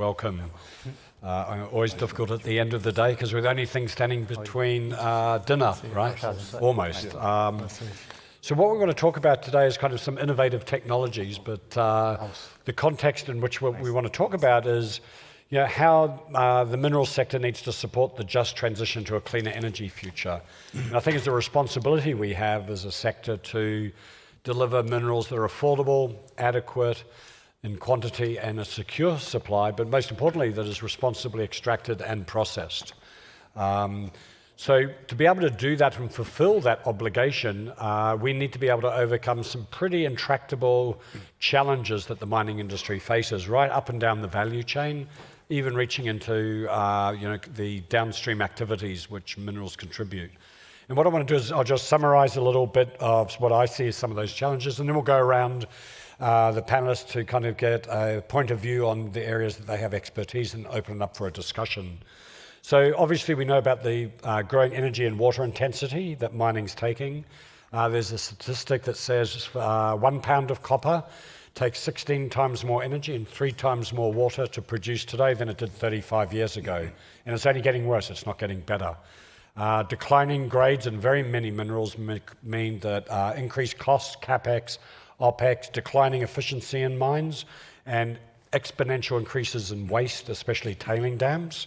Welcome. Always difficult at the end of the day because we're the only thing standing between dinner, right? Almost. So what we're going to talk about today is kind of some innovative technologies, but the context in which we want to talk about is how the minerals sector needs to support the just transition to a cleaner energy future. And I think it's a responsibility we have as a sector to deliver minerals that are affordable, adequate, in quantity and a secure supply, but most importantly, that is responsibly extracted and processed. So to be able to do that and fulfill that obligation, we need to be able to overcome some pretty intractable challenges that the mining industry faces, right up and down the value chain, even reaching into the downstream activities which minerals contribute. And what I want to do is I'll just summarize a little bit of what I see as some of those challenges, and then we'll go around the panelists to kind of get a point of view on the areas that they have expertise and open it up for a discussion. So obviously we know about the growing energy and water intensity that mining's taking. There's a statistic that says 1 pound of copper takes 16 times more energy and 3 times more water to produce today than it did 35 years ago. And it's only getting worse, it's not getting better. Declining grades in very many minerals mean that increased costs, capex, OPEX, declining efficiency in mines, and exponential increases in waste, especially tailing dams.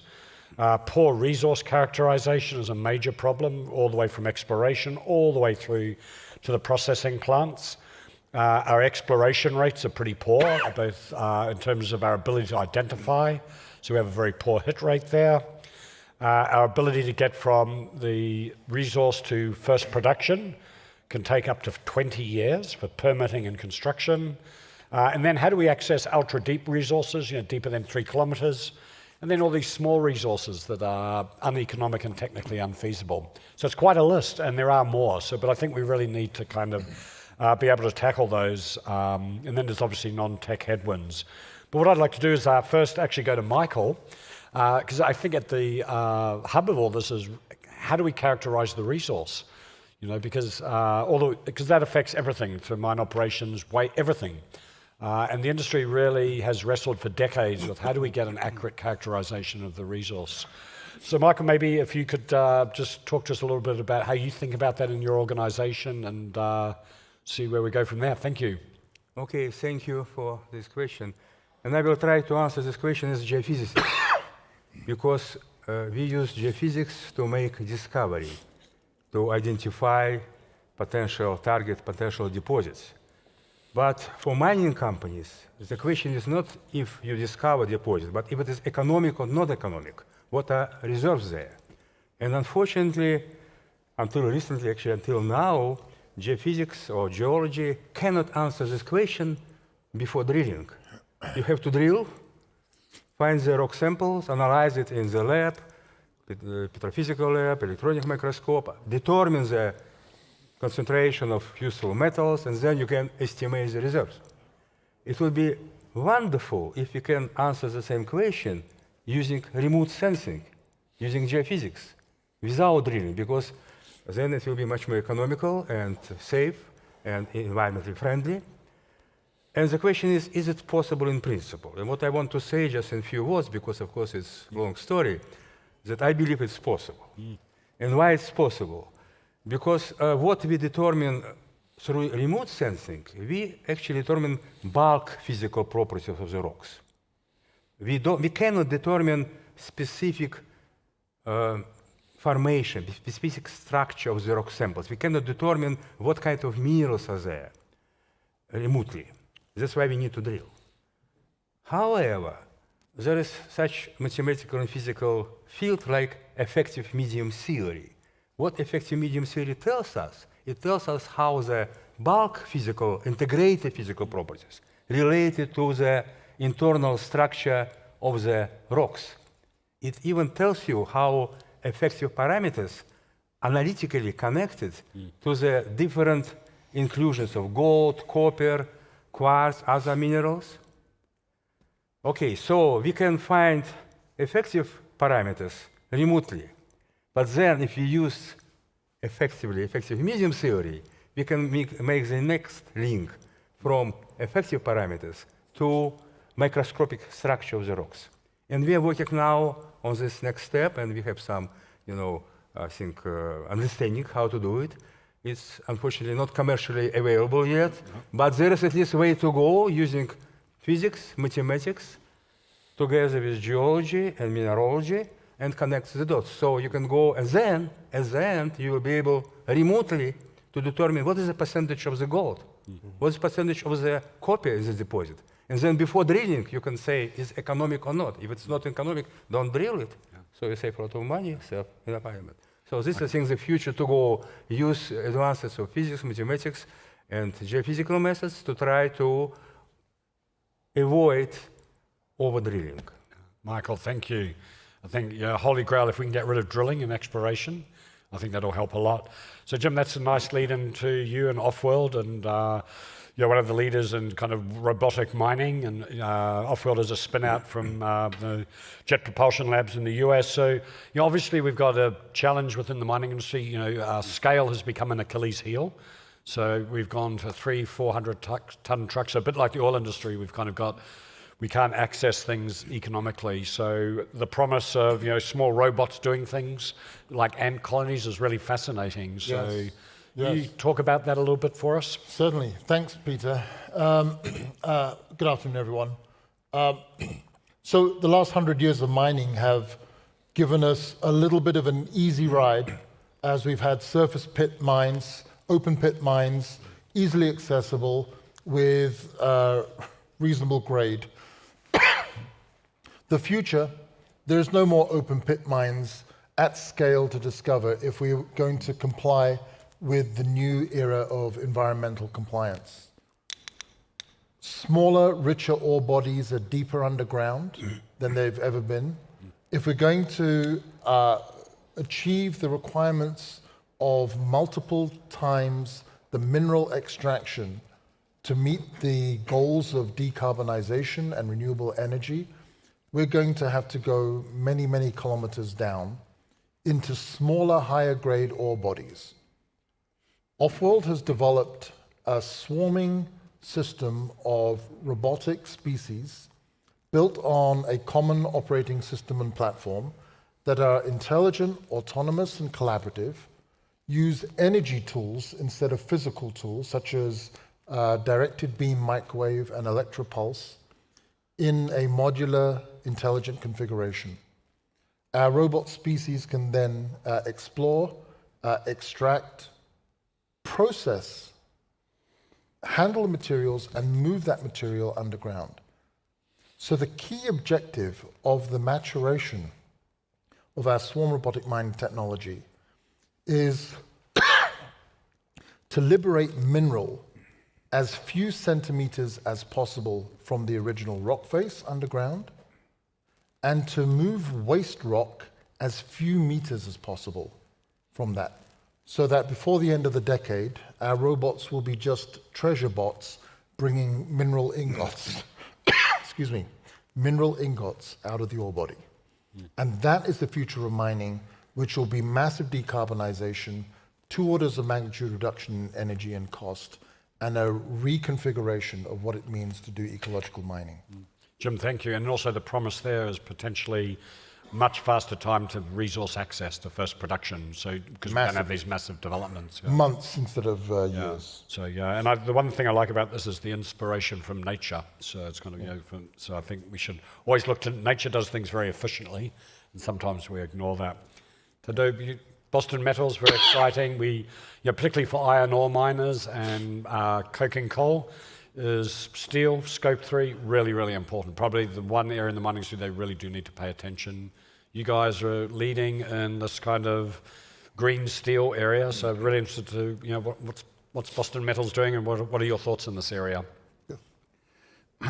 Poor resource characterization is a major problem, all the way from exploration, all the way through to the processing plants. Our exploration rates are pretty poor, both in terms of our ability to identify, so we have a very poor hit rate there. Our ability to get from the resource to first production can take up to 20 years for permitting and construction. And then how do we access ultra deep resources, deeper than 3 kilometers? And then all these small resources that are uneconomic and technically unfeasible. So it's quite a list, and there are more. But I think we really need to kind of be able to tackle those. And then there's obviously non-tech headwinds. But what I'd like to do is first actually go to Michael, because I think at the hub of all this is how do we characterize the resource? Because that affects everything, from mine operations, weight, everything. And the industry really has wrestled for decades with how do we get an accurate characterization of the resource. So Michael, maybe if you could just talk to us a little bit about how you think about that in your organization and see where we go from there. Thank you. Okay, thank you for this question. And I will try to answer this question as a geophysicist, because we use geophysics to make discovery, to identify potential target, potential deposits. But for mining companies, the question is not if you discover deposits, but if it is economic or not economic. What are reserves there? And unfortunately, until recently, actually until now, geophysics or geology cannot answer this question before drilling. You have to drill, find the rock samples, analyze it in the lab, petrophysical lab, electronic microscope, determine the concentration of useful metals, and then you can estimate the reserves. It would be wonderful if you can answer the same question using remote sensing, using geophysics, without drilling, because then it will be much more economical and safe and environmentally friendly. And the question is it possible in principle? And what I want to say just in a few words, because of course it's a long story, that I believe it's possible. And why it's possible? Because what we determine through remote sensing, we actually determine bulk physical properties of the rocks. We cannot determine specific formation, specific structure of the rock samples. We cannot determine what kind of minerals are there remotely. That's why we need to drill. However, there is such mathematical and physical field like effective medium theory. What effective medium theory tells us? It tells us how the bulk physical, integrated physical properties related to the internal structure of the rocks. It even tells you how effective parameters analytically connected to the different inclusions of gold, copper, quartz, other minerals. Okay, so we can find effective parameters remotely. But then if we use effective medium theory, we can make the next link from effective parameters to microscopic structure of the rocks. And we are working now on this next step, and we have some, I think, understanding how to do it. It's unfortunately not commercially available yet, but there is at least a way to go using physics, mathematics, together with geology and mineralogy, and connect the dots. So you can go, and then, at the end, you will be able remotely to determine what is the percentage of the gold, what's the percentage of the copper in the deposit. And then before drilling, you can say, is economic or not. If it's not economic, don't drill it. So you save a lot of money, save environment. So this is, I think, the future to go use advances of physics, mathematics, and geophysical methods to try to avoid over-drilling. Michael, thank you. I think holy grail, if we can get rid of drilling and exploration, I think that'll help a lot. So Jim, that's a nice lead into you and Offworld, and you're one of the leaders in kind of robotic mining, and Offworld is a spin out from the Jet Propulsion Labs in the US. So obviously we've got a challenge within the mining industry. Scale has become an Achilles heel. So we've gone to 300-400 ton trucks. So a bit like the oil industry, we can't access things economically. So the promise of small robots doing things like ant colonies is really fascinating. So Yes. can you talk about that a little bit for us? Certainly. Thanks, Peter. Good afternoon, everyone. So the last 100 years of mining have given us a little bit of an easy ride as we've had surface pit mines, open pit mines, easily accessible with reasonable grade. The future, there's no more open pit mines at scale to discover if we're going to comply with the new era of environmental compliance. Smaller, richer ore bodies are deeper underground than they've ever been. If we're going to achieve the requirements of multiple times the mineral extraction to meet the goals of decarbonization and renewable energy, we're going to have to go many, many kilometers down into smaller, higher grade ore bodies. Offworld has developed a swarming system of robotic species built on a common operating system and platform that are intelligent, autonomous, and collaborative, use energy tools instead of physical tools such as directed beam microwave and electropulse in a modular, intelligent configuration. Our robot species can then explore, extract, process, handle the materials, and move that material underground. So the key objective of the maturation of our swarm robotic mining technology is to liberate mineral as few centimeters as possible from the original rock face underground, and to move waste rock as few meters as possible from that, so that before the end of the decade, our robots will be just treasure bots bringing mineral ingots, excuse me, mineral ingots out of the ore body. And that is the future of mining, which will be massive decarbonization, 2 orders of magnitude reduction in energy and cost, and a reconfiguration of what it means to do ecological mining. Jim, thank you. And also the promise there is potentially much faster time to resource access to first production. So because we don't have these massive developments. Yeah. Months instead of years. So and the one thing I like about this is the inspiration from nature. So it's kind of so I think we should always look to nature. Does things very efficiently, and sometimes we ignore that. Boston Metals, very exciting. We, particularly for iron ore miners and coking coal, is steel, scope 3, really, really important. Probably the one area in the mining industry they really do need to pay attention. You guys are leading in this kind of green steel area, so really interested to, what's Boston Metals doing, and what are your thoughts in this area?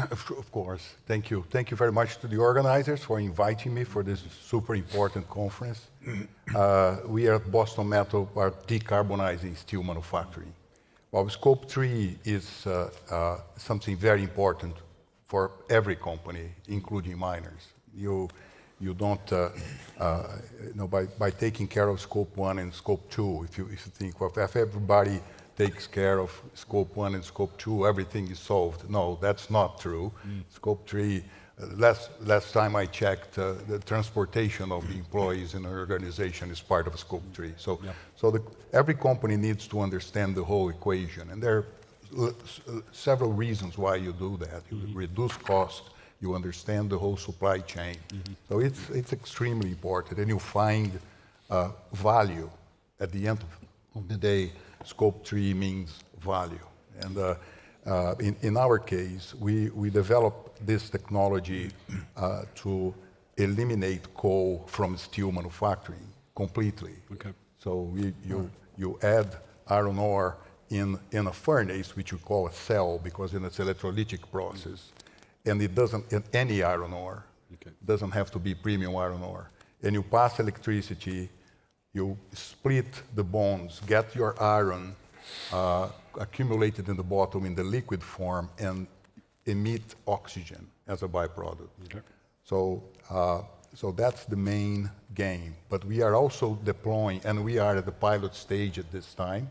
Of course, thank you. Thank you very much to the organizers for inviting me for this super important conference. We at Boston Metal are decarbonizing steel manufacturing. Well, scope 3 is something very important for every company, including miners. You don't, by taking care of scope 1 and scope 2, if you think of if everybody takes care of scope 1 and scope 2, everything is solved. No, that's not true. Scope 3 Last time I checked, the transportation of the employees in an organization is part of Scope 3. So, every company needs to understand the whole equation, and there are several reasons why you do that. You reduce cost, you understand the whole supply chain. So it's extremely important, and you find value. At the end of the day, Scope 3 means value. And in our case, we developed this technology to eliminate coal from steel manufacturing completely. Okay. So you add iron ore in a furnace, which you call a cell, because it's an electrolytic process, and it doesn't, any iron ore, doesn't have to be premium iron ore. And you pass electricity, you split the bonds, get your iron accumulated in the bottom in the liquid form, and emit oxygen as a byproduct. Okay. So that's the main game. But we are also deploying, and we are at the pilot stage at this time.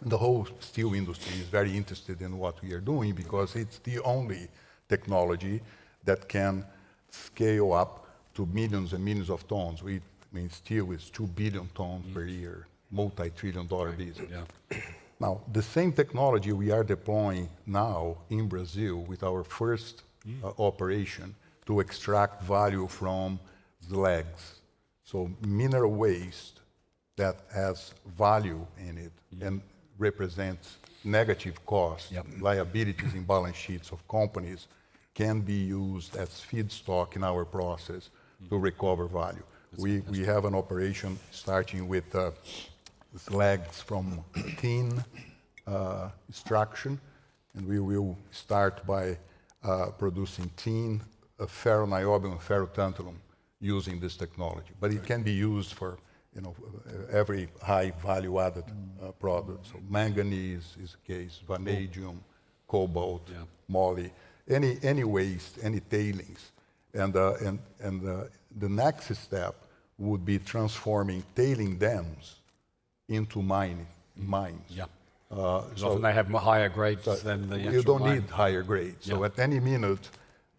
The whole steel industry is very interested in what we are doing because it's the only technology that can scale up to millions and millions of tons. I mean, steel is 2 billion tons per year, multi-trillion-dollar business. Yeah. Now, the same technology we are deploying now in Brazil with our first operation to extract value from slags. So mineral waste that has value in it and represents negative costs, liabilities in balance sheets of companies, can be used as feedstock in our process to recover value. We have an operation starting with slags from tin extraction, and we will start by producing tin, ferroniobium, and ferrotantalum using this technology. But it can be used for every high value-added product. So manganese is the case, vanadium, cobalt, moly, any waste, any tailings. And the next step would be transforming tailing dams into mines. Yeah. So often they have higher grades than the you actual don't mine. need higher grades. So at any minute,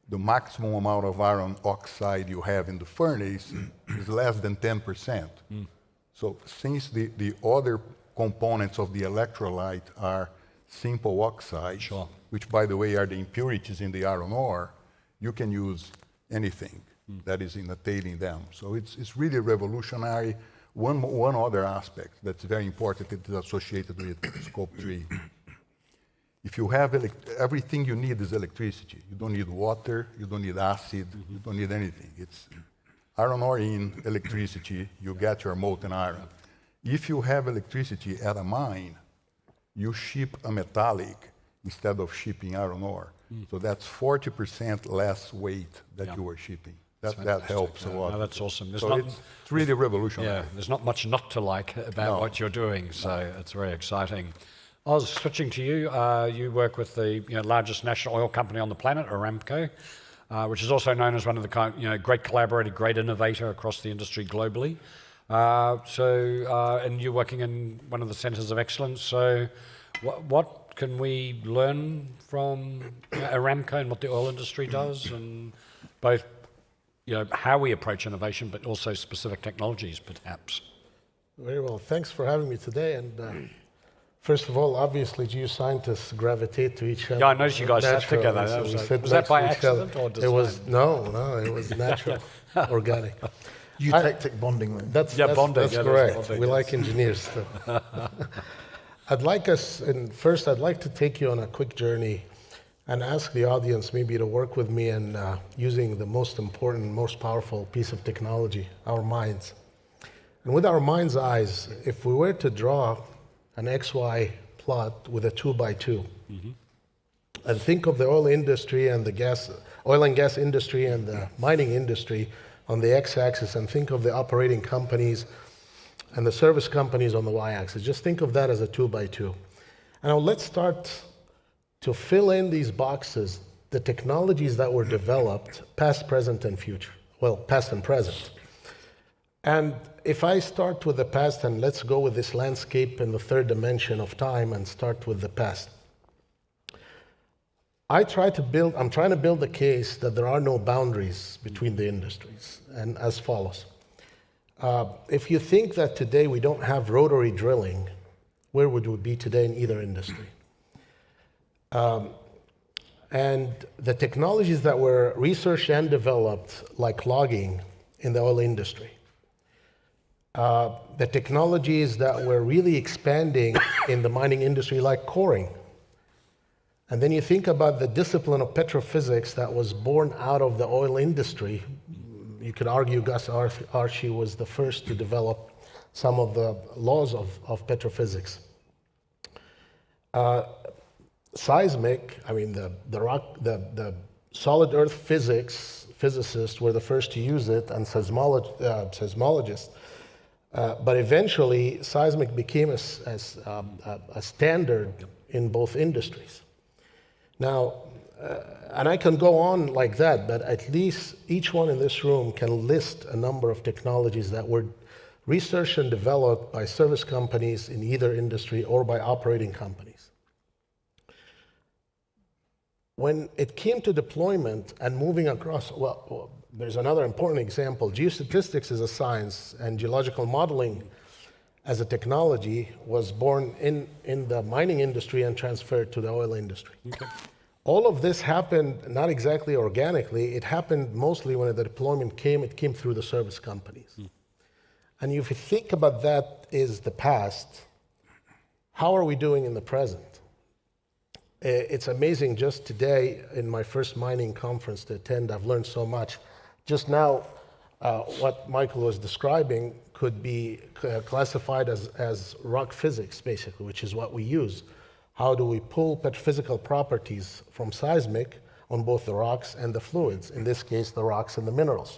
the maximum amount of iron oxide you have in the furnace is less than 10%. So since the other components of the electrolyte are simple oxides, which by the way are the impurities in the iron ore, you can use anything that is in a tailing dam. So it's really revolutionary. One other aspect that's very important is associated with Scope 3. If you have everything you need is electricity. You don't need water, you don't need acid, you don't need anything. It's iron ore in, electricity, you get your molten iron. If you have electricity at a mine, you ship a metallic instead of shipping iron ore. So that's 40% less weight that you are shipping. That helps a lot. No, that's awesome. So it's really revolutionary. Yeah, there's not much not to like about what you're doing, so it's very exciting. Oz, switching to you, you work with the largest national oil company on the planet, Aramco, which is also known as one of the great collaborator, great innovator across the industry globally. And you're working in one of the centers of excellence. So, what can we learn from Aramco and what the oil industry does, and both how we approach innovation, but also specific technologies, perhaps? Very well. Thanks for having me today. And first of all, obviously, geoscientists gravitate to each other. Yeah, I noticed you guys sat together. Was that by accident or design? It was no, it was natural, organic. Eutectic bonding then. That's bonding. That's Yeah, correct. bonding, We yes. like engineers too. I'd like to take you on a quick journey and ask the audience maybe to work with me in using the most important, most powerful piece of technology, our minds. And with our mind's eyes, if we were to draw an XY plot with a 2x2, and think of the oil industry and oil and gas industry and the mining industry on the x-axis, and think of the operating companies and the service companies on the y-axis. Just think of that as a 2x2. And now let's start to fill in these boxes, the technologies that were developed, past, present, and future. Well, past and present. And if I start with the past, and let's go with this landscape in the third dimension of time and start with the past. I'm trying to build the case that there are no boundaries between the industries, and as follows. If you think that today we don't have rotary drilling, where would we be today in either industry? And the technologies that were researched and developed, like logging in the oil industry, the technologies that were really expanding in the mining industry, like coring. And then you think about the discipline of petrophysics that was born out of the oil industry. You could argue Gus Archie was the first to develop some of the laws of petrophysics. Seismic, I mean, the solid earth physicists were the first to use it, and seismologists. But eventually, seismic became a standard in both industries. Now, and I can go on like that, but at least each one in this room can list a number of technologies that were researched and developed by service companies in either industry or by operating companies. When it came to deployment and moving across, well, there's another important example. Geostatistics is a science, and geological modeling as a technology was born in the mining industry and transferred to the oil industry. Okay. All of this happened not exactly organically. It happened mostly when the deployment came, it came through the service companies. And if you think about that is the past, how are we doing in the present? It's amazing. Just today, in my first mining conference to attend, I've learned so much. Just now, what Michael was describing could be classified as rock physics, basically, which is what we use. How do we pull petrophysical properties from seismic on both the rocks and the fluids, in this case, the rocks and the minerals?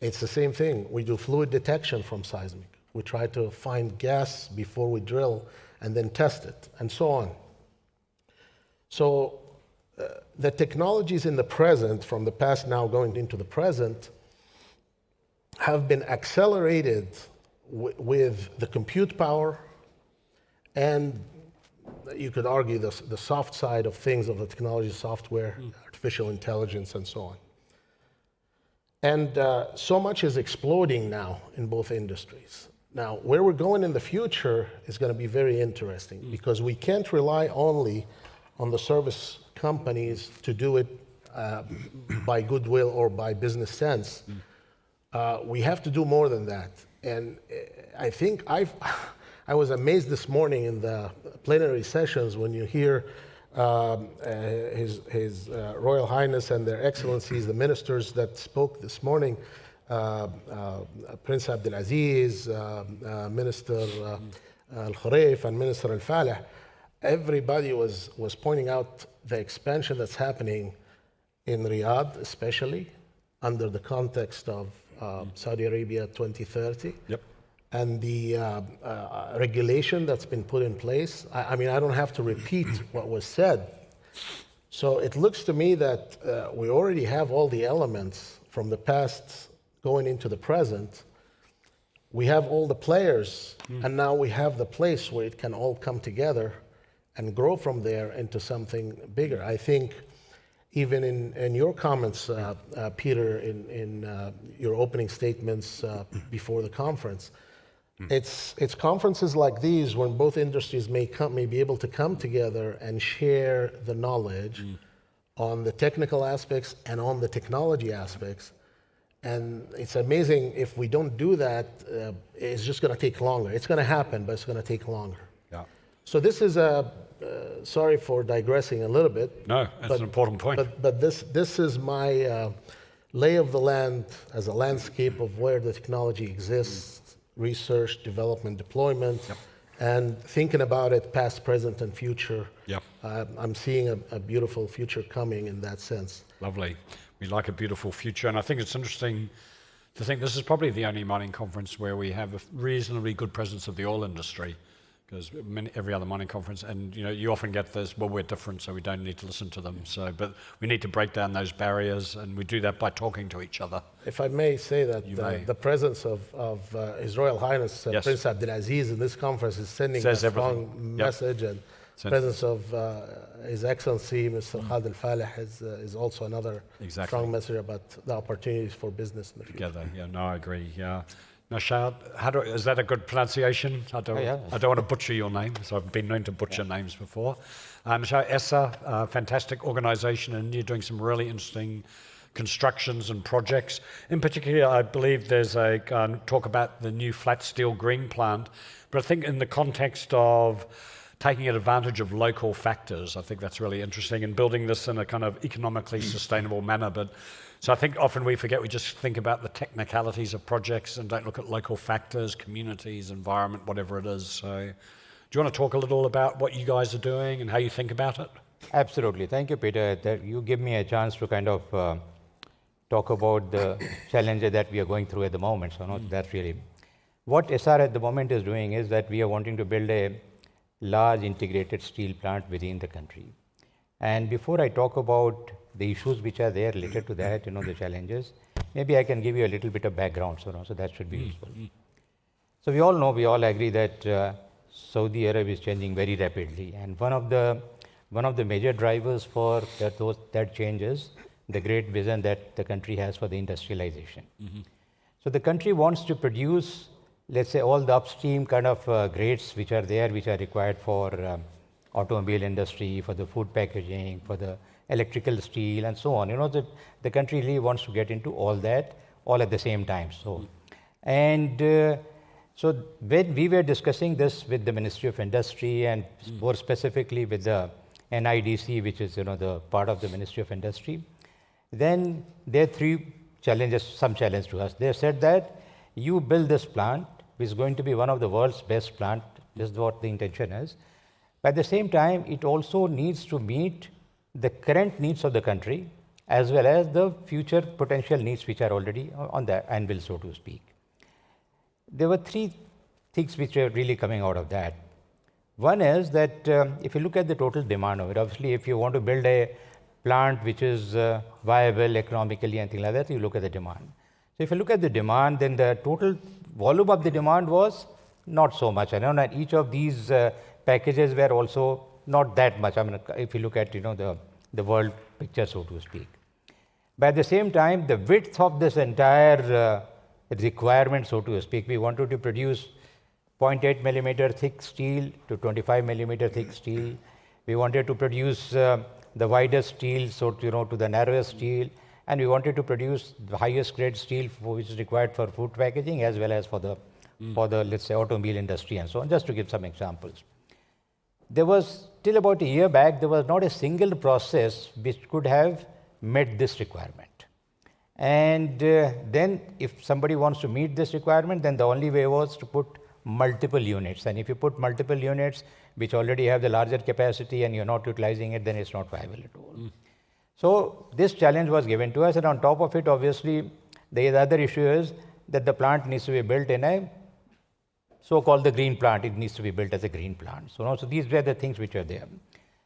It's the same thing. We do fluid detection from seismic. We try to find gas before we drill and then test it, and so on. So the technologies in the present, from the past now going into the present, have been accelerated with the compute power and you could argue the soft side of things, of the technology, software, artificial intelligence, and so on. And so much is exploding now in both industries. Now, where we're going in the future is going to be very interesting because we can't rely only on the service companies to do it by goodwill or by business sense. We have to do more than that. And I think I was amazed this morning in the plenary sessions when you hear His Royal Highness and Their Excellencies, the ministers that spoke this morning, Prince Abdulaziz, Minister Al-Khuraif, and Minister Al-Faleh. Everybody was pointing out the expansion that's happening in Riyadh, especially under the context of Saudi Arabia 2030. Yep. And the regulation that's been put in place. I mean, I don't have to repeat what was said. So it looks to me that we already have all the elements from the past going into the present. We have all the players, and now we have the place where it can all come together and grow from there into something bigger. I think even in your comments, Peter, in your opening statements before the conference, it's conferences like these when both industries may be able to come together and share the knowledge on the technical aspects and on the technology aspects. And it's amazing if we don't do that, it's just going to take longer. It's going to happen, but it's going to take longer. Yeah. So this is sorry for digressing a little bit. No, that's an important point. But this is my lay of the land as a landscape of where the technology exists. Research, development, deployment, and thinking about it past, present, and future. Yep. I'm seeing a beautiful future coming in that sense. Lovely. We like a beautiful future, and I think it's interesting to think this is probably the only mining conference where we have a reasonably good presence of the oil industry, because every other mining conference, and you often get this, well, we're different, so we don't need to listen to them. So, but we need to break down those barriers, and we do that by talking to each other. If I may say that the presence of His Royal Highness Prince Abdulaziz in this conference is sending a strong message, and presence of His Excellency Mr. Khalid Al-Falih is also another Exactly. strong message about the opportunities for business in the future. Together. Yeah, no, I agree. Yeah. Nashad, is that a good pronunciation? I don't want to butcher your name, so I've been known to butcher names before. Nashad, ESSA, fantastic organization in India, doing some really interesting constructions and projects. In particular, I believe there's a talk about the new flat steel green plant, but I think in the context of taking advantage of local factors, I think that's really interesting, and building this in a kind of economically sustainable manner. But so I think often we forget, we just think about the technicalities of projects and don't look at local factors, communities, environment, whatever it is. So do you want to talk a little about what you guys are doing and how you think about it? Absolutely. Thank you, Peter. That you give me a chance to kind of talk about the challenges that we are going through at the moment. So no, that's really what SR at the moment is doing is that we are wanting to build a large integrated steel plant within the country. And before I talk about the issues which are there related to that, the challenges, maybe I can give you a little bit of background, so that should be useful. So we all agree that Saudi Arabia is changing very rapidly, and one of the major drivers for that change is the great vision that the country has for the industrialization. So the country wants to produce, let's say, all the upstream kind of grades which are there, which are required for automobile industry, for the food packaging, for the electrical steel, and so on. The country really wants to get into all that, all at the same time. So when we were discussing this with the Ministry of Industry and more specifically with the NIDC, which is the part of the Ministry of Industry, then there are some challenge to us. They said that you build this plant, which is going to be one of the world's best plant. This is what the intention is. But at the same time, it also needs to meet the current needs of the country as well as the future potential needs which are already on the anvil, so to speak. There were three things which are really coming out of that. One is that if you look at the total demand of it, obviously if you want to build a plant which is viable economically and things like that, you look at the demand. So if you look at the demand, then the total volume of the demand was not so much. And each of these packages were also not that much. I mean, if you look at the world picture, so to speak. But at the same time, the width of this entire requirement, so to speak, we wanted to produce 0.8 millimeter thick steel to 25 millimeter thick steel. We wanted to produce the widest steel, so to the narrowest steel, and we wanted to produce the highest grade steel which is required for food packaging as well as for the let's say automobile industry and so on, just to give some examples. There was, till about a year back, there was not a single process which could have met this requirement. And then if somebody wants to meet this requirement, then the only way was to put multiple units. And if you put multiple units which already have the larger capacity and you're not utilizing it, then it's not viable at all. So this challenge was given to us, and on top of it, obviously, the other issue is that the plant needs to be built in a so-called the green plant. It needs to be built as a green plant. So these were the things which were there.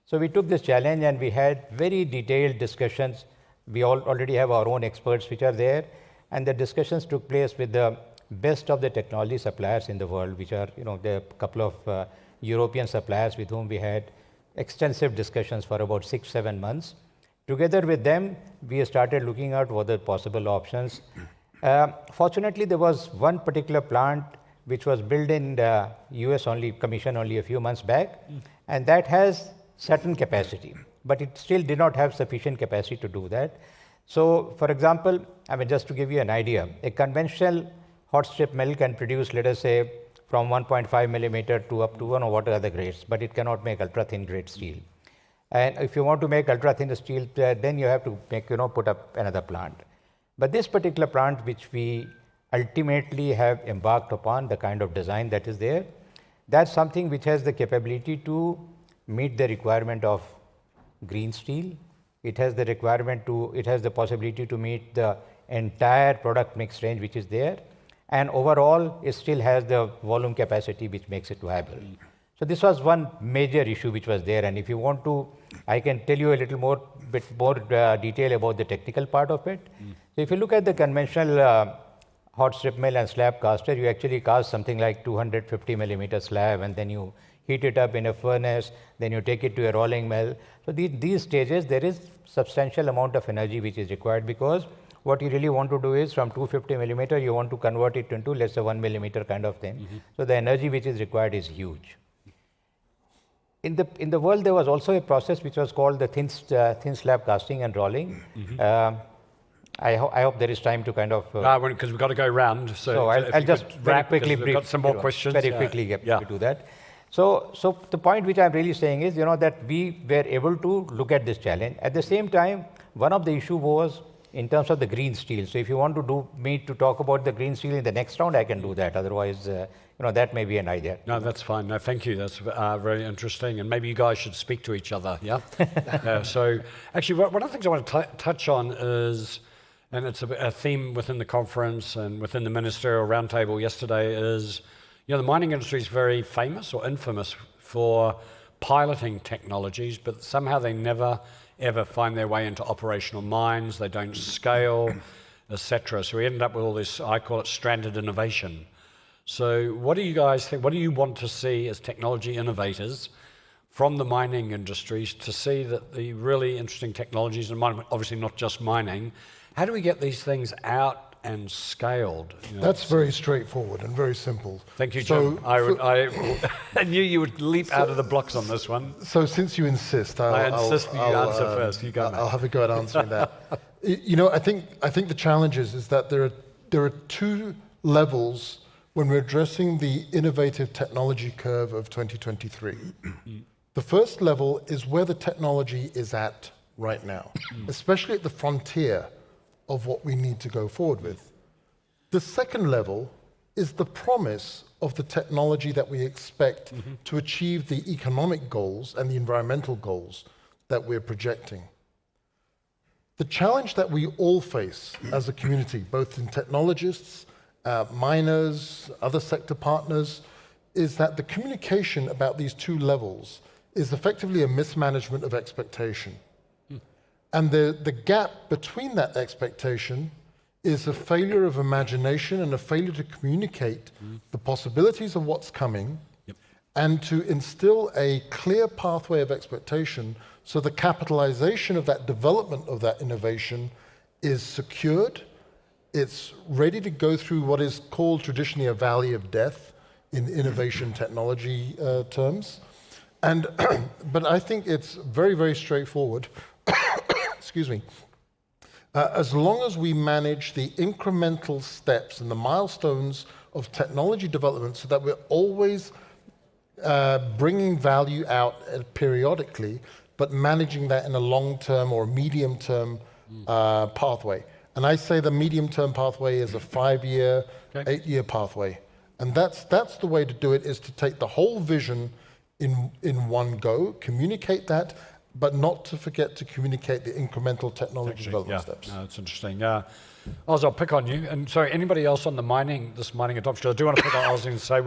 So we took this challenge and we had very detailed discussions. We already have our own experts which are there, and the discussions took place with the best of the technology suppliers in the world, which are, there are a couple of European suppliers with whom we had extensive discussions for about 6-7 months. Together with them, we started looking at what are possible options. Fortunately, there was one particular plant which was built in the US commissioned only a few months back, and that has certain capacity, but it still did not have sufficient capacity to do that. So, for example, just to give you an idea, a conventional hot strip mill can produce, let us say, from 1.5 millimeter to up to one or what other grades, but it cannot make ultra thin grade steel. And if you want to make ultra thin steel, then you have to put up another plant. But this particular plant, which we ultimately have embarked upon, the kind of design that is there, that's something which has the capability to meet the requirement of green steel. It has the possibility to meet the entire product mix range which is there, and overall it still has the volume capacity which makes it viable. So this was one major issue which was there, and if you want to, I can tell you a little bit more detail about the technical part of it. So if you look at the conventional hot strip mill and slab caster, you actually cast something like 250 millimeter slab, and then you heat it up in a furnace, then you take it to a rolling mill. So these stages, there is substantial amount of energy which is required, because what you really want to do is from 250 millimeter, you want to convert it into, let's say, 1 millimeter kind of thing. So the energy which is required is huge. In the world, there was also a process which was called the thin slab casting and rolling. I hope there is time to kind of. Because we've got to go round. So if I'll you just could very quickly we've brief. got some more questions. Very quickly get Yeah. to that. So the point which I'm really saying is, that we were able to look at this challenge. At the same time, one of the issue was in terms of the green steel. So if you want to talk about the green steel in the next round, I can do that. Otherwise, that may be an idea. No, that's fine. No, thank you. That's very interesting. And maybe you guys should speak to each other, yeah? So actually, one of the things I want to touch on is, and it's a theme within the conference and within the ministerial roundtable yesterday, is, the mining industry is very famous or infamous for piloting technologies, but somehow they never, ever find their way into operational mines. They don't scale, etc. So we end up with all this, I call it stranded innovation. So what do you guys think? What do you want to see as technology innovators from the mining industries to see that the really interesting technologies, and obviously not just mining, how do we get these things out and scaled? That's very straightforward and very simple. Thank you, So, Jim. I knew you would leap out of the blocks on this one. So since you insist, I insist that you answer first. You go, mate. I'll have a go at answering that. I think the challenge is that there are two levels when we're addressing the innovative technology curve of 2023. The first level is where the technology is at right now, especially at the frontier of what we need to go forward with. The second level is the promise of the technology that we expect to achieve the economic goals and the environmental goals that we're projecting. The challenge that we all face as a community, both in technologists, miners, other sector partners, is that the communication about these two levels is effectively a mismanagement of expectation. And the gap between that expectation is a failure of imagination and a failure to communicate the possibilities of what's coming and to instill a clear pathway of expectation so the capitalization of that development of that innovation is secured. It's ready to go through what is called traditionally a valley of death in innovation technology terms. And but I think it's very, very straightforward. Excuse me. As long as we manage the incremental steps and the milestones of technology development so that we're always bringing value out periodically, but managing that in a long-term or medium-term pathway. And I say the medium-term pathway is a 5-year, 8-year pathway. And that's the way to do it, is to take the whole vision in one go, communicate that, but not to forget to communicate the incremental technology development steps. No, that's interesting. Oz, I'll pick on you. And sorry, anybody else on the mining adoption? I do want to pick on Oz and say,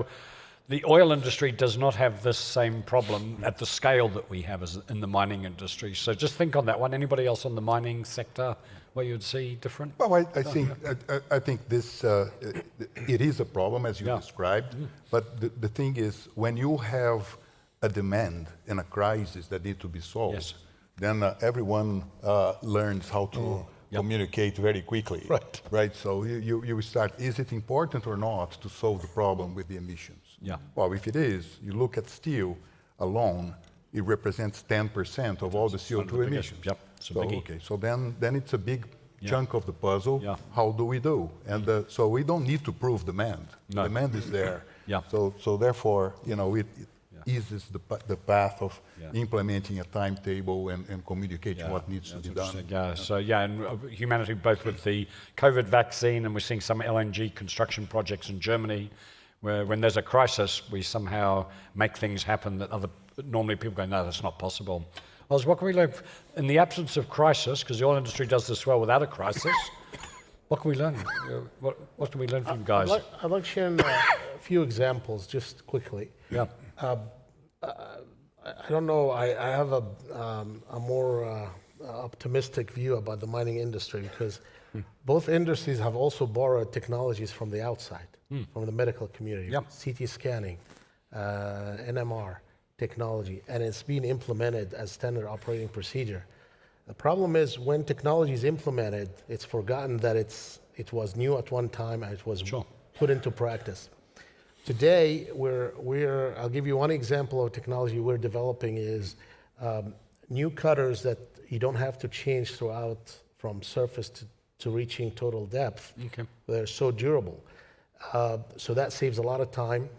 the oil industry does not have this same problem at the scale that we have as in the mining industry. So just think on that one. Anybody else on the mining sector, what you would see different? Well, I think this it is a problem, as you described. But the thing is, when you have a demand and a crisis that need to be solved, then everyone learns how to communicate very quickly. Right. So you start. Is it important or not to solve the problem with the emissions? Well, if it is, you look at steel alone, it represents 10% of all the CO2 emissions. So then it's a big chunk of the puzzle. How do we do? And so we don't need to prove demand. Demand is there. So therefore, it eases the path of implementing a timetable and communicating what needs to be done. So and humanity, both with the COVID vaccine, and we're seeing some LNG construction projects in Germany, where when there's a crisis, we somehow make things happen that normally people go, no, that's not possible. Oz, what can we learn in the absence of crisis, because the oil industry does this well without a crisis? What can we learn? What can we learn from you guys? I'd like to share a few examples just quickly. I don't know. I have a more optimistic view about the mining industry because both industries have also borrowed technologies from the outside, from the medical community, CT scanning, NMR. technology, and it's being implemented as standard operating procedure. The problem is when technology is implemented, it's forgotten that it was new at one time and it was put into practice. Today, I'll give you one example of technology we're developing is new cutters that you don't have to change throughout from surface to reaching total depth. Okay. They're so durable. So that saves a lot of time.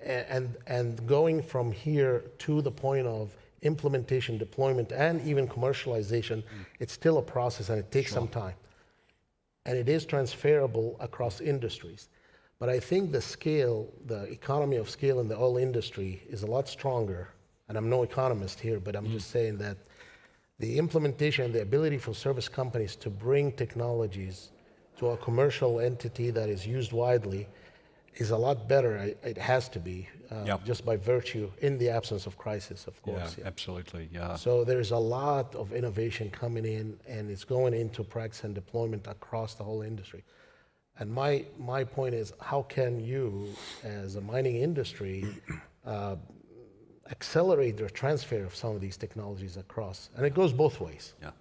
And going from here to the point of implementation, deployment, and even commercialization, it's still a process and it takes some time. And it is transferable across industries. But I think the scale, the economy of scale in the oil industry is a lot stronger. And I'm no economist here, but I'm just saying that the implementation and the ability for service companies to bring technologies to a commercial entity that is used widely is a lot better. It has to be, just by virtue, in the absence of crisis, of course. Yeah, absolutely. Yeah. So there's a lot of innovation coming in, and it's going into practice and deployment across the whole industry. And my point is, how can you, as a mining industry, accelerate the transfer of some of these technologies across? And it goes both ways. Yeah.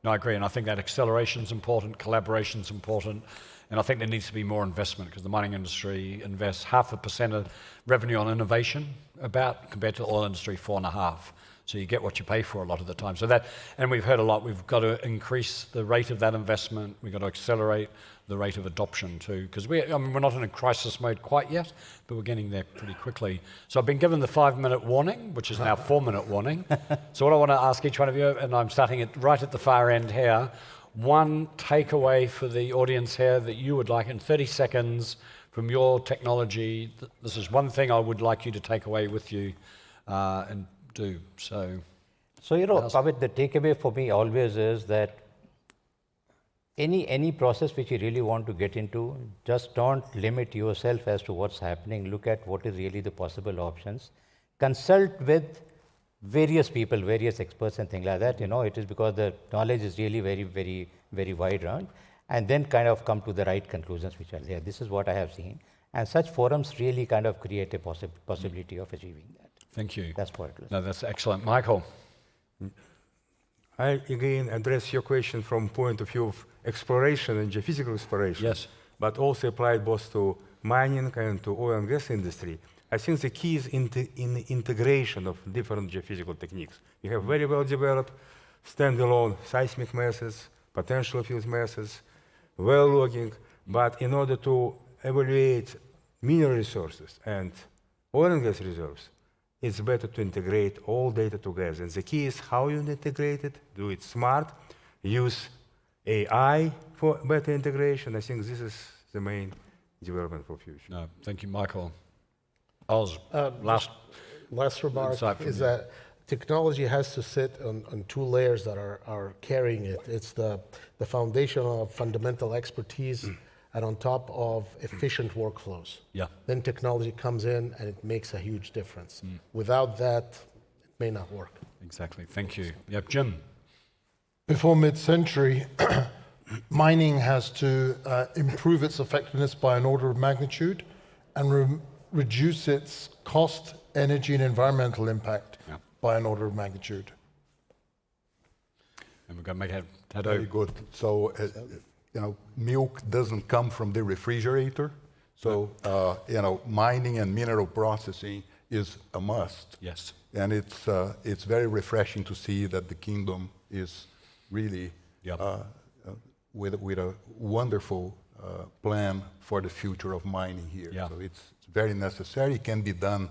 No, I agree, and I think that acceleration's important, collaboration's important, and I think there needs to be more investment because the mining industry invests 0.5% of revenue on innovation compared to the oil industry 4.5%. So you get what you pay for a lot of the time. So that, and we've heard a lot, we've got to increase the rate of that investment, we've got to accelerate the rate of adoption too, because we're not in a crisis mode quite yet, but we're getting there pretty quickly. So I've been given the 5-minute warning, which is now 4-minute warning. So what I want to ask each one of you, and I'm starting it right at the far end here, one takeaway for the audience here that you would like in 30 seconds from your technology. This is one thing I would like you to take away with you and do. So Pavit, the takeaway for me always is that any process which you really want to get into, just don't limit yourself as to what's happening. Look at what is really the possible options. Consult with various people, various experts and things like that. It is because the knowledge is really very, very, very wide around, and then kind of come to the right conclusions which are there. This is what I have seen. And such forums really kind of create a possibility of achieving that. thank you. That's what it was. No, that's excellent. Michael. I again address your question from point of view of exploration and geophysical exploration. Yes. But also applied both to mining and to oil and gas industry. I think the key is in the integration of different geophysical techniques. We have very well developed standalone seismic methods, potential field methods, well logging, but in order to evaluate mineral resources and oil and gas reserves, it's better to integrate all data together. And the key is how you integrate it, do it smart, use AI for better integration. I think this is the main development for future. No, thank you, Michael. Oz, Last remark insight from is you. that technology has to sit on two layers that are carrying it. It's the foundation of fundamental expertise and on top of efficient workflows. Yeah. Then technology comes in and it makes a huge difference. Without that, it may not work. Exactly. Thank you. Yep, Jim. Before mid-century, mining has to improve its effectiveness by an order of magnitude and reduce its cost, energy, and environmental impact by an order of magnitude. And we're going to make it Very good. So, milk doesn't come from the refrigerator. So, mining and mineral processing is a must. Yes. And it's very refreshing to see that the kingdom is really with a wonderful plan for the future of mining here. Yeah. So it's very necessary. It can be done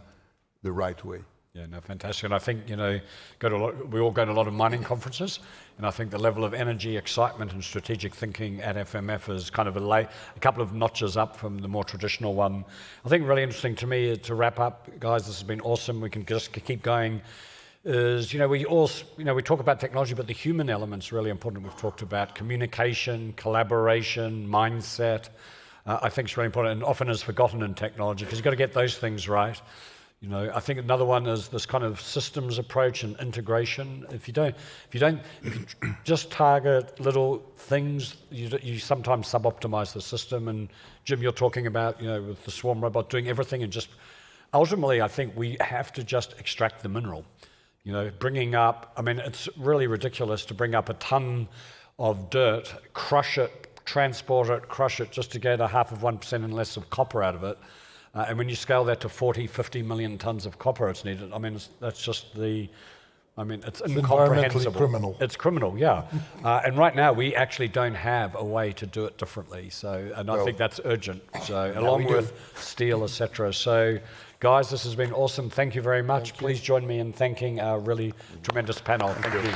the right way. Yeah, no, fantastic. And I think, we all go to a lot of mining conferences, and I think the level of energy, excitement, and strategic thinking at FMF is kind of a couple of notches up from the more traditional one. I think really interesting to me to wrap up, guys, this has been awesome. We can just keep going. We talk about technology, but the human element's really important. We've talked about communication, collaboration, mindset. I think it's really important, and often is forgotten in technology because you've got to get those things right. I think another one is this kind of systems approach and integration. If you just target little things, you sometimes sub-optimize the system. And Jim, you're talking about, with the swarm robot doing everything and just ultimately, I think we have to just extract the mineral. You know, bringing up, I mean, it's really ridiculous to bring up a ton of dirt, crush it, transport it, crush it, just to get 0.5% and less of copper out of it. And when you scale that to 40, 50 million tons of copper it's needed, I mean, that's just it's environmentally incomprehensible. criminal. It's criminal, yeah. And right now, we actually don't have a way to do it differently. So, and I think that's urgent. So, along with steel, etc. So, guys, this has been awesome. Thank you very much. Please join me in thanking our really tremendous panel. Thank you.